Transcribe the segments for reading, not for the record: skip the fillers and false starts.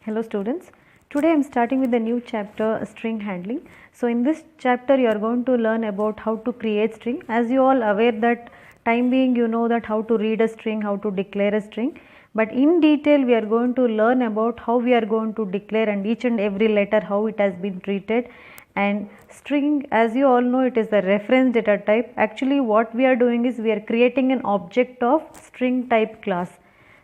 Hello students, today I am starting with the new chapter string handling. So in this chapter you are going to learn about how to create string. As you all aware that time being you know that how to read a string, how to declare a string, but in detail we are going to learn about how we are going to declare and each and every letter how it has been treated. And string, as you all know, it is the reference data type. Actually what we are doing is we are creating an object of string type class.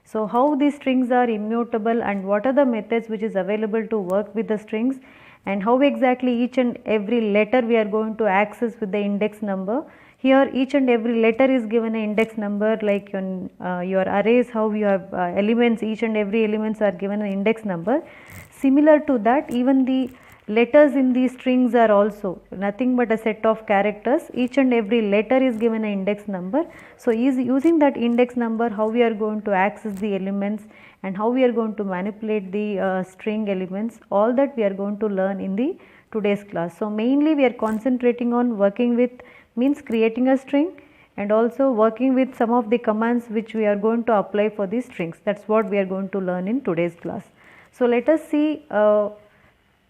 So how these strings are immutable and what are the methods which is available to work with the strings, and how exactly each and every letter we are going to access with the index number. Here each and every letter is given an index number, like your arrays, how you have elements, each and every elements are given an index number. Similar to that, even the letters in these strings are also nothing but a set of characters. Each and every letter is given an index number. So using that index number, how we are going to access the elements and how we are going to manipulate the string elements, all that we are going to learn in the today's class. So mainly we are concentrating on working with, means creating a string, and also working with some of the commands which we are going to apply for these strings. That's what we are going to learn in today's class. So let us see,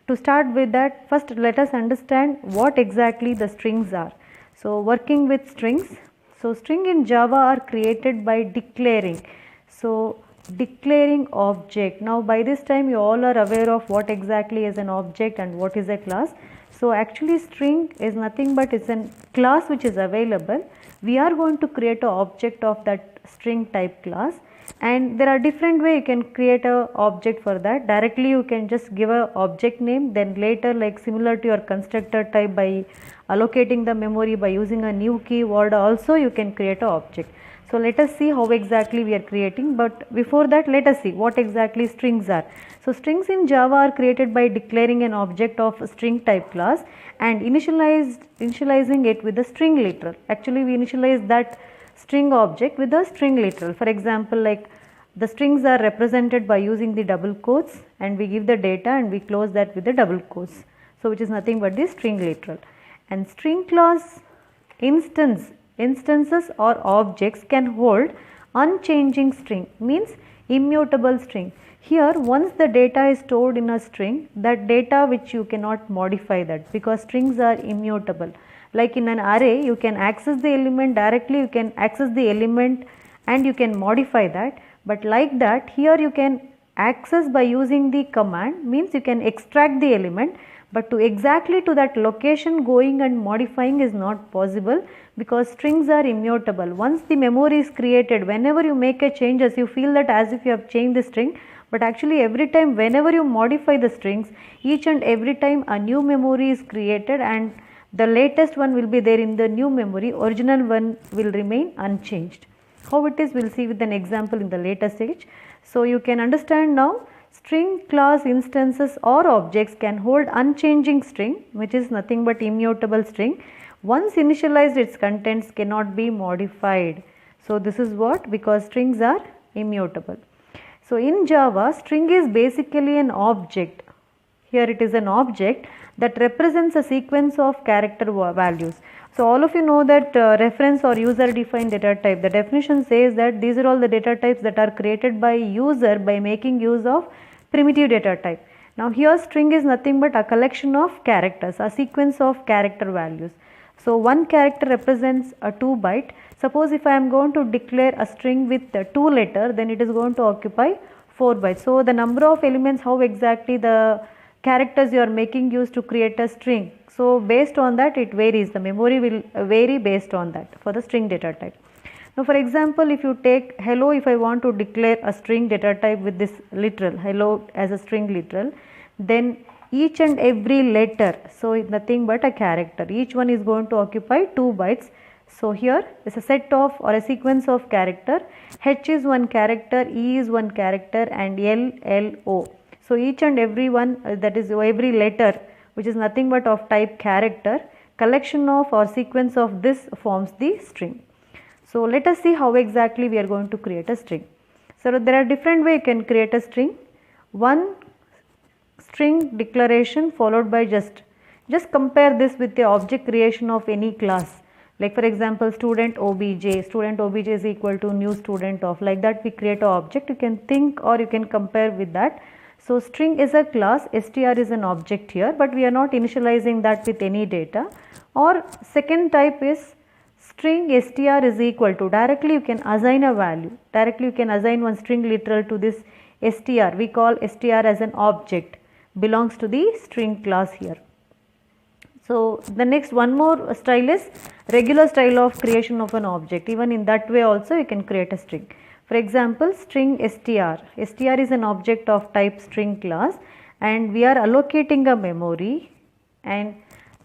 to start with that, first let us understand what exactly the strings are. So working with strings, so string in Java are created by declaring. So declaring object. Now by this time you all are aware of what exactly is an object and what is a class. So actually string is nothing but it's a class which is available. We are going to create an object of that string type class, and there are different way you can create a object for that. Directly you can just give a object name, then later, like similar to your constructor type, by allocating the memory by using a new keyword also you can create a object. So let us see how exactly we are creating, but before that let us see what exactly strings are. So strings in Java are created by declaring an object of a string type class and initializing it with a string literal. Actually we initialize that string object with a string literal. For example, like the strings are represented by using the double quotes, and we give the data and we close that with the double quotes. So which is nothing but the string literal. And string class instances or objects can hold unchanging string, means immutable string. Here once the data is stored in a string, that data which you cannot modify that, because strings are immutable. Like in an array you can access the element directly, you can access the element and you can modify that, but like that here you can access by using the command, means you can extract the element, but to exactly to that location going and modifying is not possible, because strings are immutable. Once the memory is created, whenever you make a changes you feel that as if you have changed the string, but actually every time whenever you modify the strings, each and every time a new memory is created and the latest one will be there in the new memory, original one will remain unchanged. How it is, we will see with an example in the later stage. So you can understand now, string class instances or objects can hold unchanging string, which is nothing but immutable string. Once initialized, its contents cannot be modified. So this is what, because strings are immutable. So in Java, string is basically an object. Here it is an object that represents a sequence of character values. So all of you know that reference or user defined data type, the definition says that these are all the data types that are created by user by making use of primitive data type. Now here string is nothing but a collection of characters, a sequence of character values. So one character represents a 2 byte. Suppose if I am going to declare a string with 2 letter, then it is going to occupy 4 bytes. So the number of elements, how exactly the characters you are making use to create a string. So based on that it varies, the memory will vary based on that for the string data type. Now for example, if you take hello, if I want to declare a string data type with this literal hello as a string literal, then each and every letter, so it's nothing but a character, each one is going to occupy 2 bytes. So here is a set of or a sequence of character. H is one character, E is one character, and L, L, O. So each and every one, that is every letter which is nothing but of type character, collection of or sequence of this forms the string. So let us see how exactly we are going to create a string. So there are different ways you can create a string. One, string declaration followed by just compare this with the object creation of any class. Like for example, student obj is equal to new student of, like that we create an object. You can think or you can compare with that. So string is a class, str is an object here, but we are not initializing that with any data. Or second type is string str is equal to, directly you can assign a value, directly you can assign one string literal to this str. We call str as an object, belongs to the string class here. So the next one more style is regular style of creation of an object. Even in that way also you can create a string. For example, string str is an object of type string class, and we are allocating a memory, and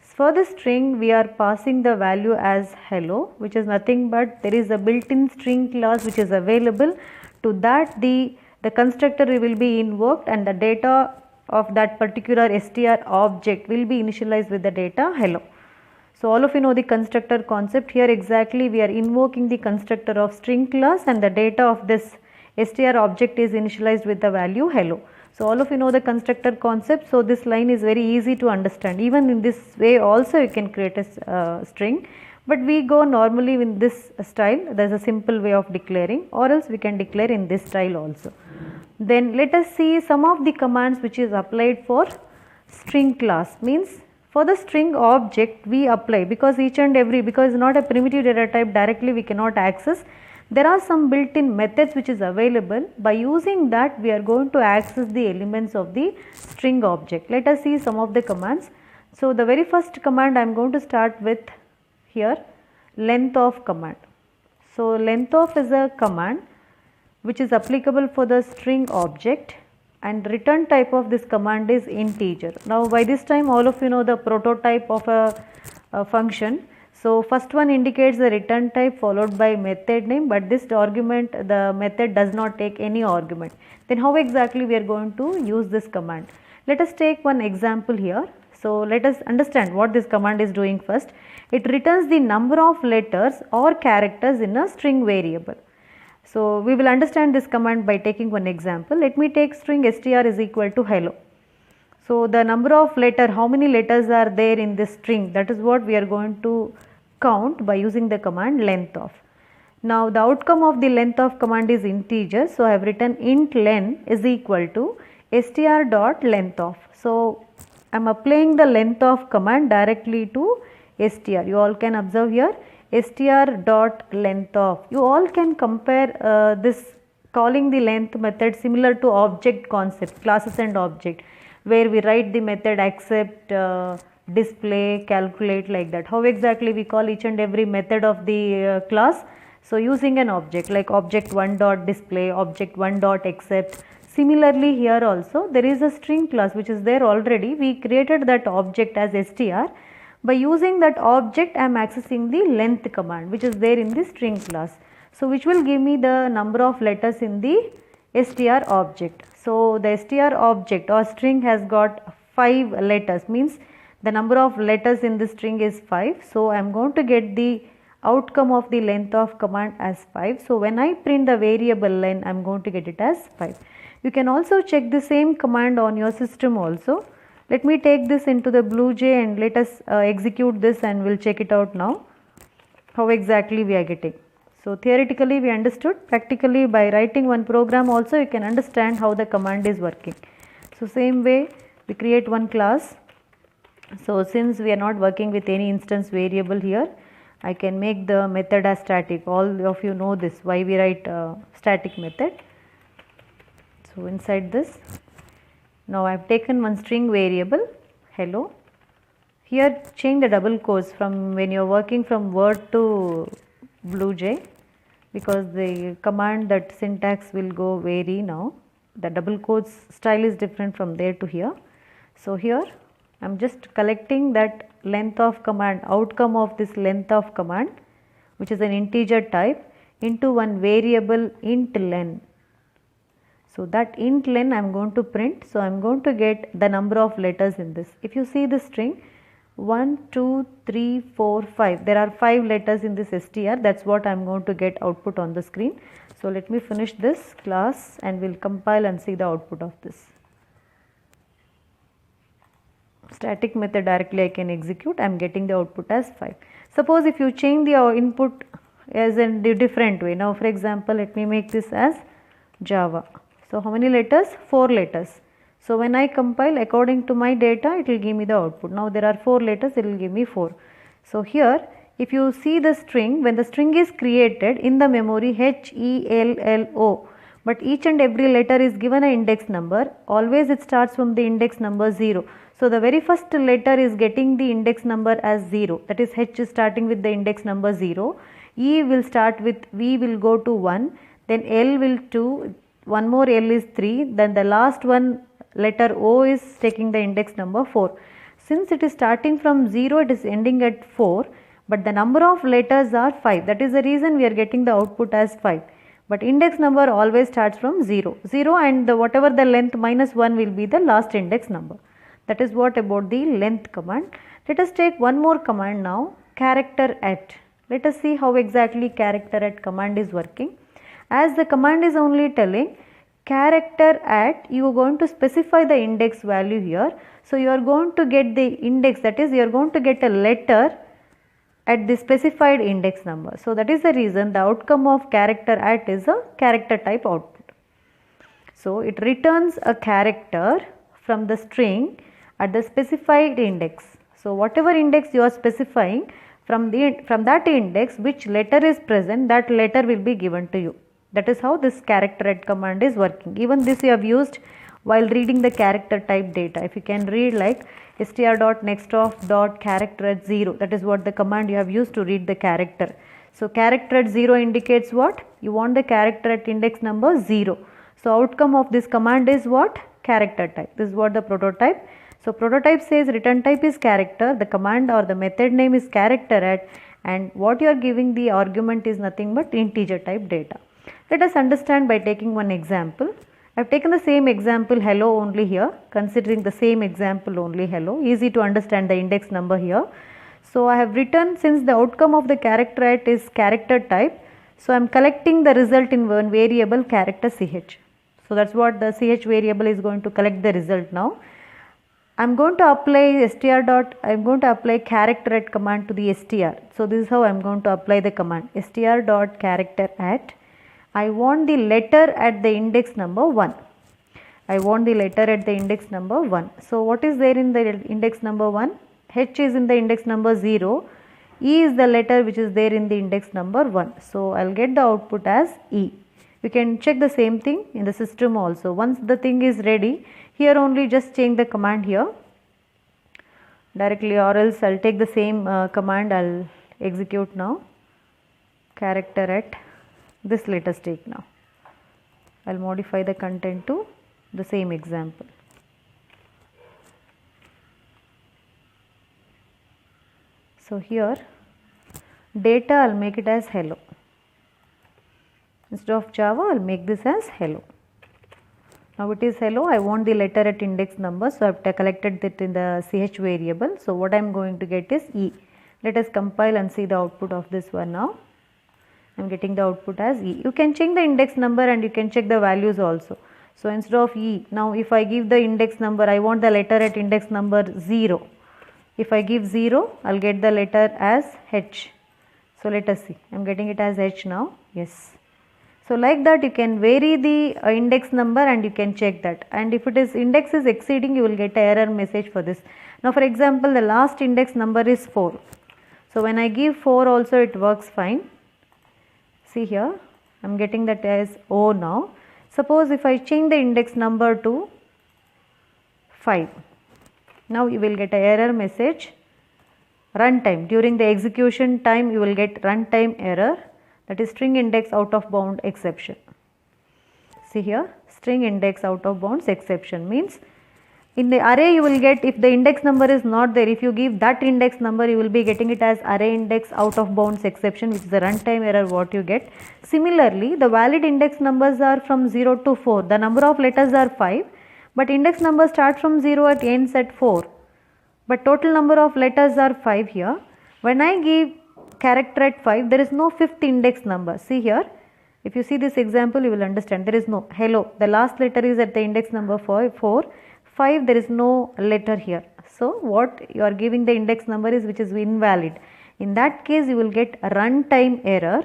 for the string we are passing the value as hello, which is nothing but there is a built-in string class which is available. To that the constructor will be invoked, and the data of that particular str object will be initialized with the data hello. So all of you know the constructor concept. Here exactly we are invoking the constructor of string class, and the data of this str object is initialized with the value hello. So all of you know the constructor concept. So this line is very easy to understand. Even in this way also you can create a string, but we go normally in this style. There is a simple way of declaring, or else we can declare in this style also. Then let us see some of the commands which is applied for string class. Means for the string object we apply, because each and every, because not a primitive data type, directly we cannot access. There are some built-in methods which is available. By using that we are going to access the elements of the string object. Let us see some of the commands. So the very first command I am going to start with here, length of command. So length of is a command which is applicable for the string object, and return type of this command is integer. Now by this time all of you know the prototype of a function. So first one indicates the return type followed by method name, but this argument, the method does not take any argument. Then how exactly we are going to use this command? Let us take one example here. So let us understand what this command is doing first. It returns the number of letters or characters in a string variable. So we will understand this command by taking one example. Let me take string str is equal to hello. So the number of letter, how many letters are there in this string, that is what we are going to count by using the command length of. Now the outcome of the length of command is integer. So I have written int len is equal to str dot length of. So I am applying the length of command directly to str. You all can observe here str dot length of. You all can compare this calling the length method similar to object concept, classes and object, where we write the method accept, display, calculate, like that. How exactly we call each and every method of the class? So using an object like object 1 dot display, object 1 dot accept. Similarly here also there is a string class which is there already. We created that object as str. By using that object I am accessing the length command which is there in the string class. So which will give me the number of letters in the str object. So the str object or string has got 5 letters, means the number of letters in the string is 5. So I am going to get the outcome of the length of command as 5. So when I print the variable len, I am going to get it as 5. You can also check the same command on your system also. Let me take this into the BlueJ and let us execute this, and we will check it out now how exactly we are getting. So theoretically we understood, practically by writing one program also you can understand how the command is working. So same way we create one class. So since we are not working with any instance variable here, I can make the method as static. All of you know this, why we write static method. So inside this, now I have taken one string variable hello. Here change the double quotes from when you are working from Word to BlueJ, because the command that syntax will go vary now. The double quotes style is different from there to here. So here I am just collecting that length of command, outcome of this length of command, which is an integer type, into one variable int len. So that int len I am going to print. So I am going to get the number of letters in this. If you see the string 1, 2, 3, 4, 5, there are 5 letters in this str. That is what I am going to get output on the screen. So let me finish this class and we will compile and see the output of this. static method directly I can execute. I am getting the output as 5. Suppose if you change the input as in the different way. Now for example, let me make this as Java. So how many letters? 4 letters. So when I compile according to my data, it will give me the output. Now there are 4 letters, it will give me 4. So here if you see the string, when the string is created in the memory HELLO, but each and every letter is given an index number, always it starts from the index number 0. So the very first letter is getting the index number as 0, that is H is starting with the index number 0, E will start with, V will go to 1, then L will 2, one more L is 3, then the last one letter O is taking the index number 4. Since it is starting from 0, it is ending at 4, but the number of letters are 5, that is the reason we are getting the output as 5. But index number always starts from 0, and whatever the length minus 1 will be the last index number. That is what about the length command. Let us take one more command now, character at. Let us see how exactly character at command is working. As the command is only telling character at, you are going to specify the index value here. So you are going to get the index, that is you are going to get a letter at the specified index number. So that is the reason the outcome of character at is a character type output. So it returns a character from the string at the specified index. So whatever index you are specifying, from that index which letter is present, that letter will be given to you. That is how this character at command is working. Even this you have used while reading the character type data. If you can read like str.nextof.character at 0, that is what the command you have used to read the character. So character at 0 indicates what? You want the character at index number 0. So outcome of this command is what? Character type. This is what the prototype. So prototype says return type is character, the command or the method name is character at, and what you are giving the argument is nothing but integer type data. Let us understand by taking one example. I have taken the same example hello only here, considering the same example only hello, easy to understand the index number here. So I have written, since the outcome of the character at is character type, so I am collecting the result in one variable character ch. So that is what the ch variable is going to collect the result now. I am going to apply character at command to the str. So this is how I am going to apply the command str.character at. I want the letter at the index number 1. I want the letter at the index number 1. So what is there in the index number 1? H is in the index number 0. E is the letter which is there in the index number 1. So I will get the output as E. You can check the same thing in the system also. Once the thing is ready, here only just change the command here directly, or else I will take the same command, I will execute now. Character at this, let us take now. I will modify the content to the same example. So here data I will make it as hello. Instead of Java, I will make this as hello. Now it is hello, I want the letter at index number, so I have collected it in the ch variable. So what I am going to get is E. Let us compile and see the output of this one now. I am getting the output as E. You can check the index number and you can check the values also. So instead of E, now if I give the index number, I want the letter at index number 0. If I give 0, I will get the letter as H. So let us see, I am getting it as H now, yes. So like that you can vary the index number and you can check that, and if it is index is exceeding, you will get an error message for this. Now for example, the last index number is 4. So when I give 4 also it works fine. See here, I am getting that as O now. Suppose if I change the index number to 5, now you will get an error message, runtime. During the execution time you will get runtime error, that is string index out of bound exception. See here, string index out of bounds exception means in the array you will get, if the index number is not there, if you give that index number, you will be getting it as array index out of bounds exception, which is the runtime error what you get. Similarly, the valid index numbers are from 0 to 4. The number of letters are 5, but index number starts from 0 and ends at 4. But total number of letters are 5 here. When I give character at 5, there is no fifth index number. See here, if you see this example, you will understand. There is no hello. The last letter is at the index number 4. 5, there is no letter here. So what you are giving the index number is which is invalid. In that case you will get a runtime error.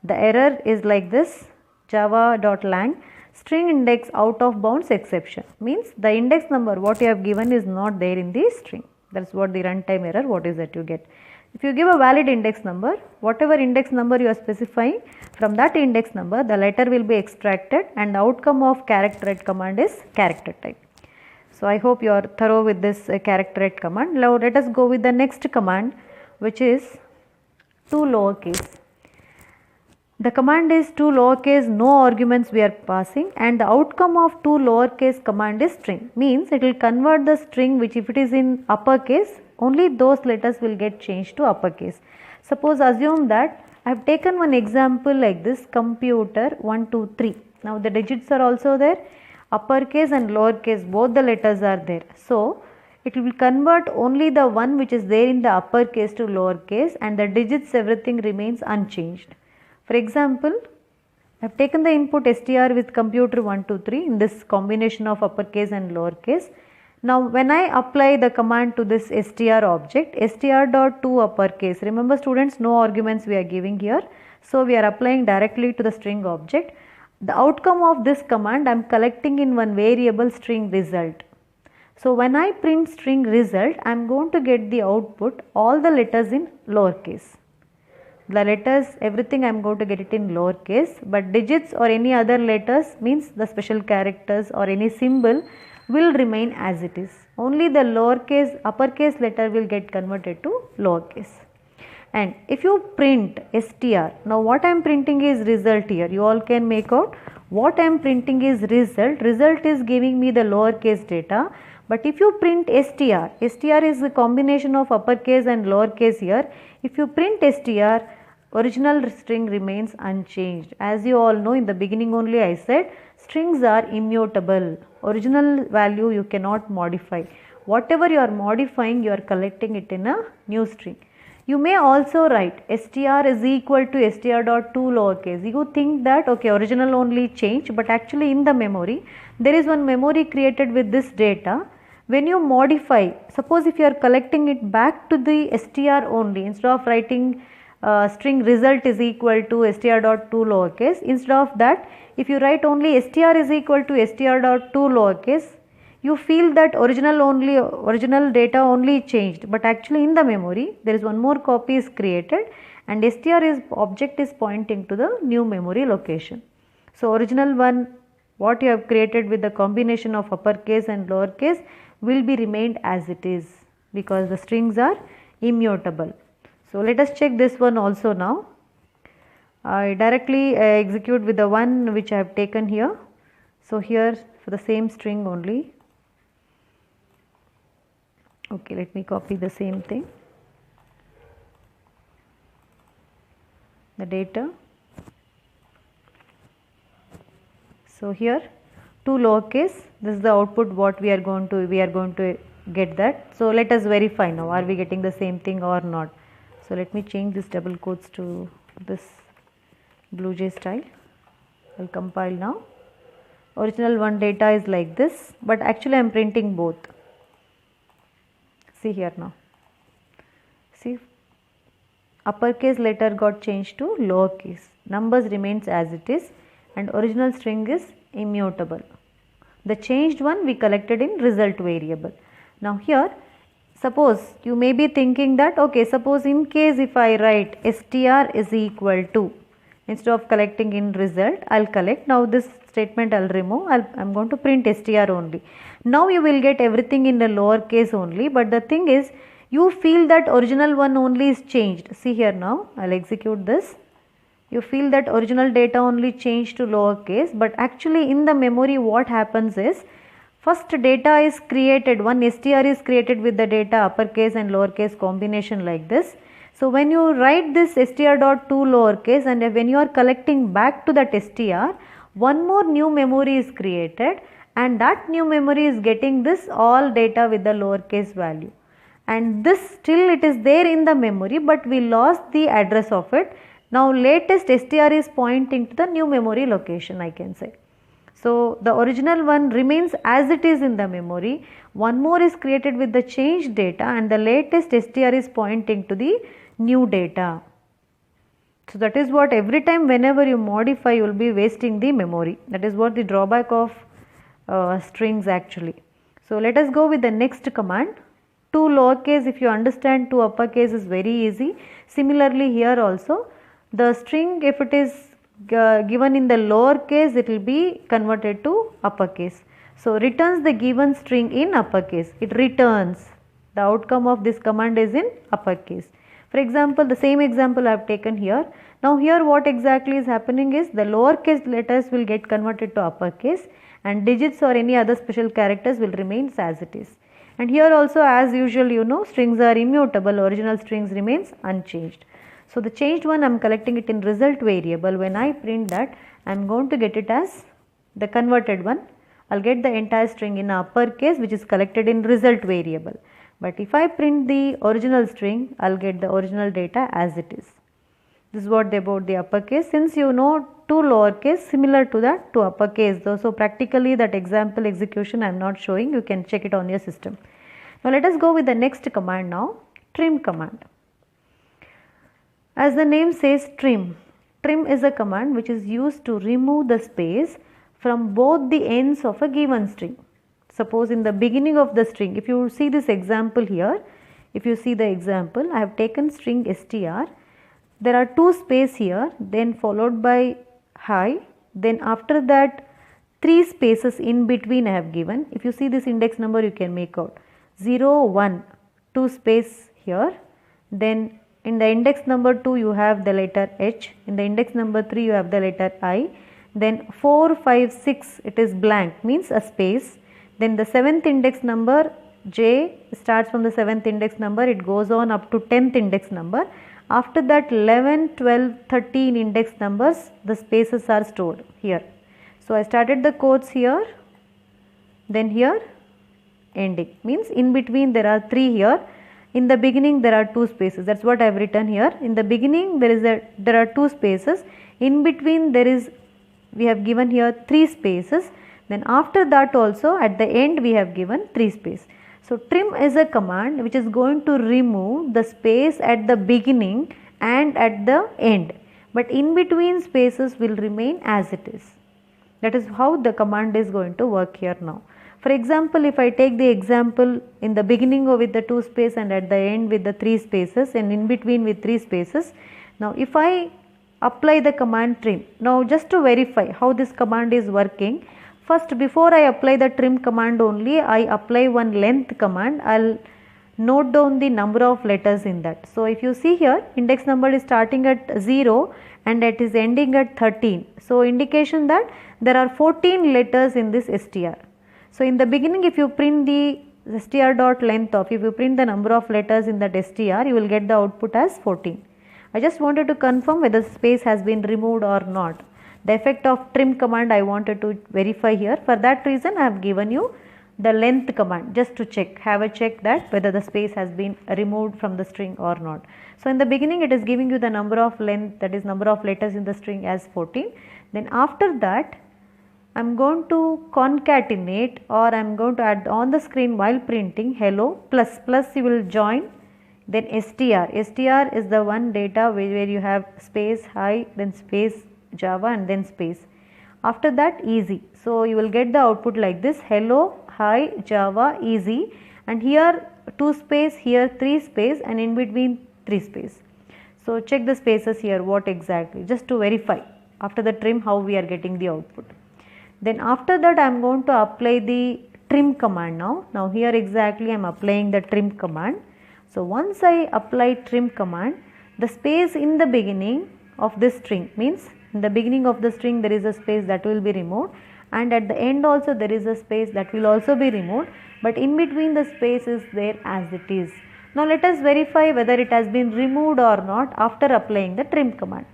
The error is like this: java.lang string index out of bounds exception, means the index number what you have given is not there in the string. That is what the runtime error, what is that you get. If you give a valid index number, whatever index number you are specifying, from that index number the letter will be extracted and the outcome of characterate command is character type. So I hope you are thorough with this characterate command. Now let us go with the next command, which is to lowercase. The command is to lowercase, no arguments we are passing, and the outcome of to lowercase command is string, means it will convert the string which if it is in uppercase, only those letters will get changed to uppercase. Suppose assume that I have taken one example like this: computer 1 2 3. Now the digits are also there, uppercase and lowercase both the letters are there. So it will convert only the one which is there in the uppercase to lowercase, and the digits everything remains unchanged. For example, I have taken the input str with computer 1 2 3 in this combination of uppercase and lowercase. Now when I apply the command to this str object, str.to uppercase, remember students, no arguments we are giving here. So we are applying directly to the string object. The outcome of this command I am collecting in one variable string result. So when I print string result, I am going to get the output all the letters in lowercase. The letters everything I am going to get it in lowercase, but digits or any other letters, means the special characters or any symbol, will remain as it is. Only the lowercase uppercase letter will get converted to lowercase. And if you print str, now what I am printing is result here. You all can make out what I am printing is result. Result is giving me the lowercase data. But if you print str is a combination of uppercase and lowercase here. If you print str, original string remains unchanged. As you all know, in the beginning only I said strings are immutable. Original value you cannot modify. Whatever you are modifying, you are collecting it in a new string. You may also write str is equal to str.to lowercase. You think that okay, original only change, but actually in the memory there is one memory created with this data. When you modify, suppose if you are collecting it back to the str only, instead of writing string result is equal to str.to lowercase, instead of that if you write only str is equal to str.to lowercase, you feel that original data only changed, but actually in the memory there is one more copy is created and str is object is pointing to the new memory location. So original one what you have created with the combination of uppercase and lowercase will be remained as it is, because the strings are immutable. So let us check this one also now. I directly execute with the one which I have taken here. So here for the same string only. Okay, let me copy the same thing. The data. So here to lowercase, this is the output what we are going to get that. So let us verify now, are we getting the same thing or not. So let me change this double quotes to this BlueJ style. I will compile now. Original one data is like this, but actually I am printing both. See here now. See, uppercase letter got changed to lowercase. Numbers remains as it is and original string is immutable. The changed one we collected in result variable. Now here suppose you may be thinking that okay, suppose in case if I write str is equal to, instead of collecting in result I will collect, now this statement I will remove, I am going to print str only. Now you will get everything in the lowercase only, but the thing is you feel that original one only is changed. See here now, I will execute this. You feel that original data only changed to lowercase, but actually in the memory what happens is first data is created, one str is created with the data uppercase and lowercase combination like this. So when you write this str.to lowercase and when you are collecting back to that str, one more new memory is created and that new memory is getting this all data with the lowercase value. And this still it is there in the memory, but we lost the address of it. Now latest str is pointing to the new memory location, I can say. So the original one remains as it is in the memory. One more is created with the changed data, and the latest str is pointing to the new data. So that is what, every time whenever you modify, you will be wasting the memory. That is what the drawback of strings actually. So let us go with the next command. 2 lowercase, if you understand 2 uppercase is very easy. Similarly here also, the string, if it is given in the lowercase, it will be converted to uppercase. So returns the given string in uppercase. It returns. The outcome of this command is in uppercase. For example, the same example I have taken here. Now here what exactly is happening is the lowercase letters will get converted to uppercase, and digits or any other special characters will remain as it is. And here also, as usual, you know, strings are immutable, original strings remains unchanged. So the changed one, I am collecting it in result variable. When I print that, I am going to get it as the converted one. I will get the entire string in uppercase, which is collected in result variable. But if I print the original string, I will get the original data as it is. This is what about the uppercase. Since you know 2 lowercase, similar to that 2 uppercase though. So practically that example execution I am not showing, you can check it on your system. Now let us go with the next command now, trim command. As the name says, trim. Trim is a command which is used to remove the space from both the ends of a given string. Suppose in the beginning of the string, if you see this example here, if you see the example, I have taken string str. There are 2 space here, then followed by hi, then after that 3 spaces in between I have given. If you see this index number, you can make out 0, 1, 2 space here, then in the index number 2 you have the letter H, in the index number 3 you have the letter I, then 4, 5, 6 it is blank, means a space, then the 7th index number J starts from the 7th index number, it goes on up to 10th index number. After that 11, 12, 13 index numbers, the spaces are stored here. So I started the quotes here, then here ending, means in between there are 3 here. In the beginning there are 2 spaces, that is what I have written here. In the beginning there are 2 spaces, in between we have given here 3 spaces, then after that also at the end we have given 3 spaces. So trim is a command which is going to remove the space at the beginning and at the end, but in between spaces will remain as it is. That is how the command is going to work here now. For example, if I take the example in the beginning with the 2 space and at the end with the 3 spaces and in between with 3 spaces. Now if I apply the command trim, now just to verify how this command is working, first before I apply the trim command only, I apply one length command. I will note down the number of letters in that. So if you see here, index number is starting at 0 and it is ending at 13. So indication that there are 14 letters in this str. So in the beginning, if you print the str dot length of, if you print the number of letters in that str, you will get the output as 14. I just wanted to confirm whether space has been removed or not. The effect of trim command I wanted to verify here. For that reason I have given you the length command just to check, have a check that whether the space has been removed from the string or not. So in the beginning it is giving you the number of length, that is number of letters in the string as 14. Then after that I am going to concatenate, or I am going to add on the screen while printing hello plus you will join, then str. str is the one data where you have space hi, then space Java and then space. After that easy. So you will get the output like this, hello, hi, Java, easy, and here 2 space, here 3 space, and in between 3 space. So check the spaces here what exactly, just to verify after the trim how we are getting the output. Then after that I am going to apply the trim command now. Now here exactly I am applying the trim command. So once I apply trim command, the space in the beginning of this string, means in the beginning of the string there is a space that will be removed, and at the end also there is a space that will also be removed, but in between the space is there as it is. Now let us verify whether it has been removed or not after applying the trim command.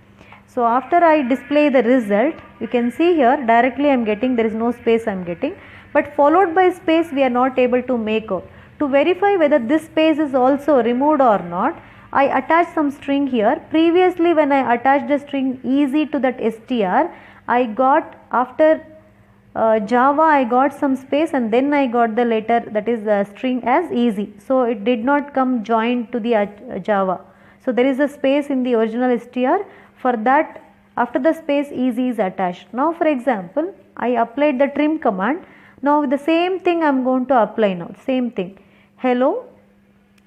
So after I display the result, you can see here directly I am getting, there is no space I am getting, but followed by space we are not able to make out. To verify whether this space is also removed or not, I attach some string here. Previously when I attached the string easy to that str, I got after Java I got some space and then I got the letter, that is the string, as easy. So it did not come joined to the Java. So there is a space in the original str. For that, after the space, easy is attached. Now for example, I applied the trim command. Now the same thing I am going to apply now. Same thing. Hello,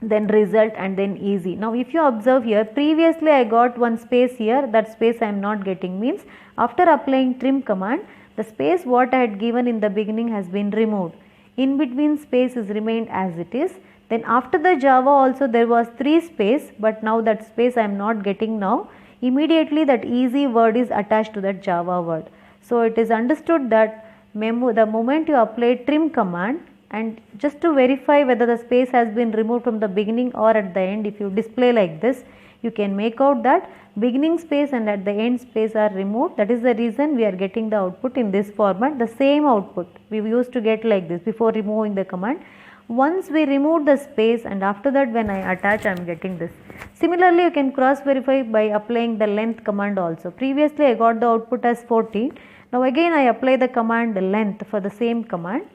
then result, and then easy. Now if you observe here, previously I got one space here, that space I am not getting, means after applying trim command, the space what I had given in the beginning has been removed. In between space is remained as it is. Then after the Java also there was 3 space, but now that space I am not getting now. Immediately that easy word is attached to that Java word. So it is understood that the moment you apply trim command, and just to verify whether the space has been removed from the beginning or at the end, if you display like this, you can make out that beginning space and at the end space are removed. That is the reason we are getting the output in this format. The same output we used to get like this before removing the command. Once we remove the space, and after that when I attach, I am getting this. Similarly, you can cross verify by applying the length command also. Previously I got the output as 14. Now again I apply the command length for the same command.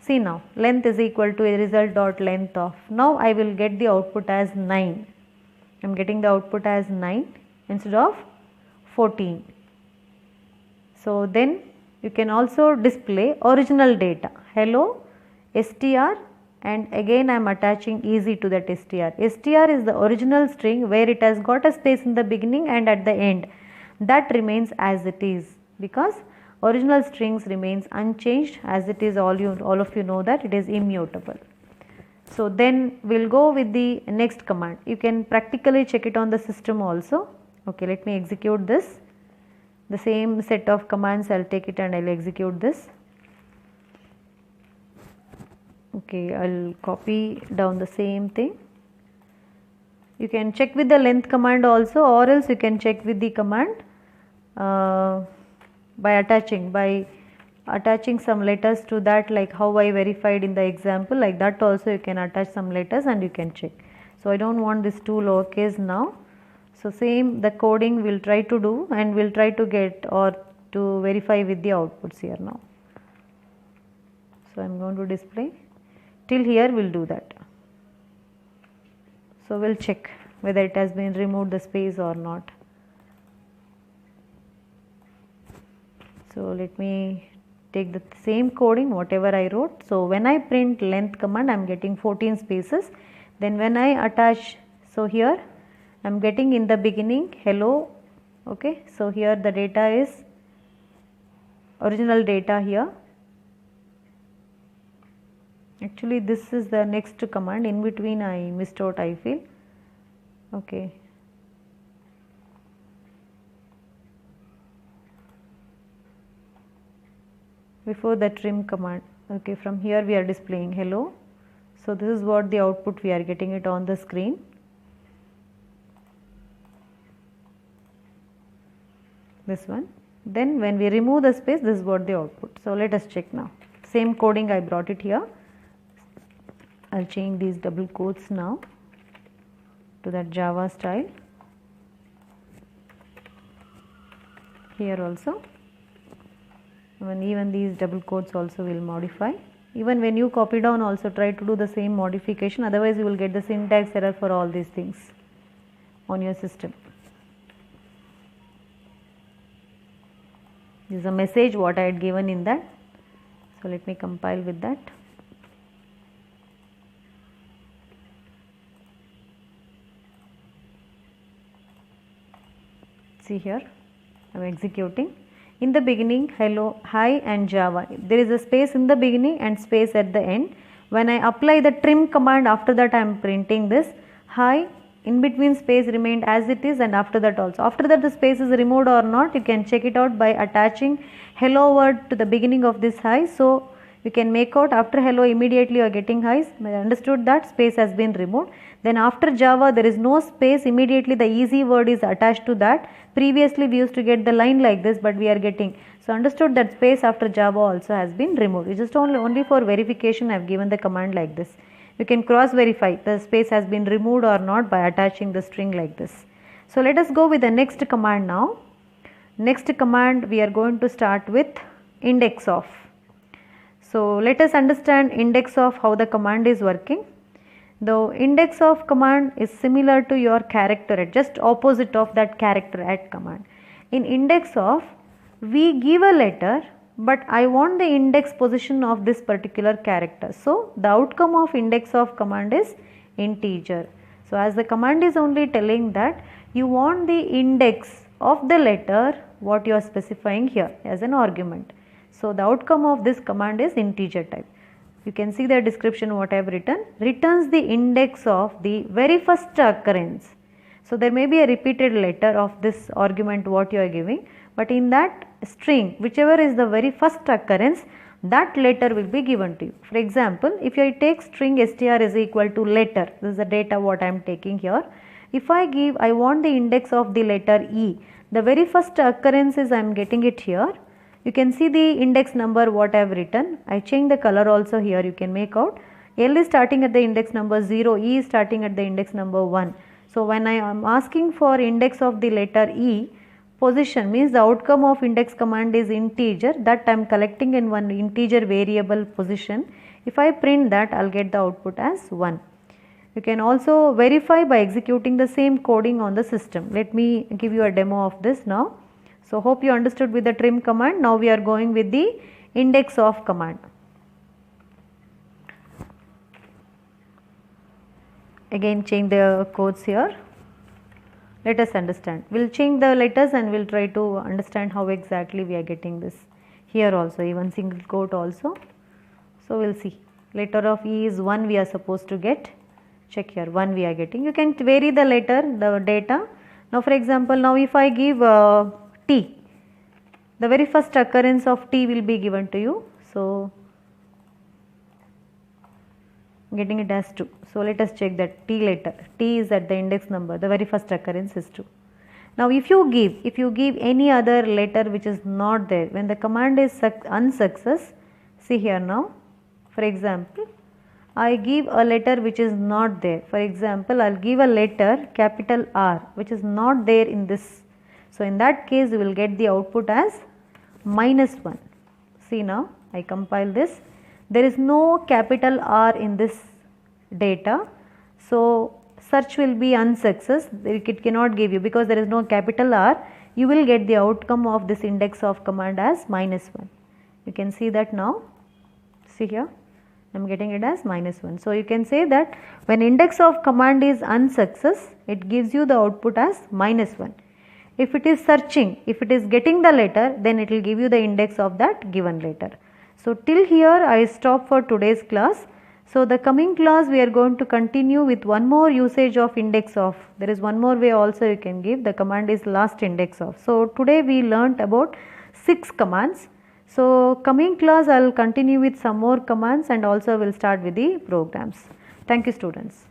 See now, length is equal to a result dot length of. Now I will get the output as 9. I am getting the output as 9 instead of 14. So then you can also display original data. Hello, str, and again I am attaching easy to that str. Str is the original string where it has got a space in the beginning and at the end. That remains as it is, because original strings remains unchanged as it is. All of you know that it is immutable. So then we will go with the next command. You can practically check it on the system also. Okay, let me execute this. The same set of commands, I will take it and I will execute this. Okay, I will copy down the same thing. You can check with the length command also, or else you can check with the command by attaching some letters to that, like how I verified in the example. Like that also you can attach some letters and you can check. So I don't want this 2 lowercase now. So same the coding we will try to do, and we will try to get or to verify with the outputs here now. So I am going to display. Till here we will do that. So we will check whether it has been removed the space or not. So let me take the same coding whatever I wrote. So when I print length command, I am getting 14 spaces. Then when I attach, so here I am getting in the beginning hello. Okay, so here the data is original data here. Actually this is the next command, in between I missed out, I feel. Okay. Before the trim command. Okay, from here we are displaying hello. So this is what the output we are getting it on the screen. This one. Then when we remove the space, this is what the output. So let us check now. Same coding I brought it here. I will change these double quotes now to that Java style. Here also. Even these double quotes also will modify. Even when you copy down, also try to do the same modification, otherwise you will get the syntax error for all these things on your system. This is a message what I had given in that. So let me compile with that. See here, I am executing. In the beginning, hello, hi and Java. There is a space in the beginning and space at the end. When I apply the trim command, after that I am printing this hi, in between space remained as it is, and after that also. After that the space is removed or not, you can check it out by attaching hello word to the beginning of this hi. So you can make out after hello immediately you are getting highs. I understood that space has been removed. Then after Java there is no space, immediately the easy word is attached to that. Previously we used to get the line like this, but we are getting. So understood that space after Java also has been removed. It's just only for verification I have given the command like this. You can cross verify the space has been removed or not by attaching the string like this. So let us go with the next command now. Next command we are going to start with index of. So let us understand index of how the command is working. The index of command is similar to your character at, just opposite of that character at command. In index of, we give a letter, but I want the index position of this particular character. So the outcome of index of command is integer. So as the command is only telling that you want the index of the letter what you are specifying here as an argument. So the outcome of this command is integer type. You can see the description what I have written. Returns the index of the very first occurrence. So there may be a repeated letter of this argument what you are giving, but in that string whichever is the very first occurrence, that letter will be given to you. For example, if I take string str is equal to letter, this is the data what I am taking here. If I want the index of the letter E, the very first occurrence is I am getting it here. You can see the index number what I have written. I change the color also here, you can make out. L is starting at the index number 0, E is starting at the index number 1. So when I am asking for index of the letter E, position means the outcome of index command is integer, that I am collecting in one integer variable position. If I print that, I will get the output as 1. You can also verify by executing the same coding on the system. Let me give you a demo of this now. So hope you understood with the trim command. Now we are going with the index of command. Again change the codes here. Let us understand. We will change the letters and we will try to understand how exactly we are getting this. Here also even single quote also. So we will see. Letter of E is 1 we are supposed to get. Check here, 1 we are getting. You can vary the letter, the data. Now for example, now if I give T, the very first occurrence of T will be given to you. So getting it as 2. So let us check that T letter. T is at the index number, the very first occurrence is 2. Now if you give any other letter which is not there, when the command is unsuccess, see here now, for example, I give a letter which is not there. For example, I will give a letter capital R which is not there in this. So in that case you will get the output as -1. See now, I compile this. There is no capital R in this data. So search will be unsuccess. It cannot give you because there is no capital R. You will get the outcome of this index of command as -1. You can see that now. See here, I am getting it as -1. So you can say that when index of command is unsuccess, it gives you the output as -1. If it is searching, if it is getting the letter, then it will give you the index of that given letter. So till here I stop for today's class. So the coming class we are going to continue with one more usage of index of. There is one more way also you can give. The command is last index of. So today we learnt about 6 commands. So coming class I will continue with some more commands and also will start with the programs. Thank you students.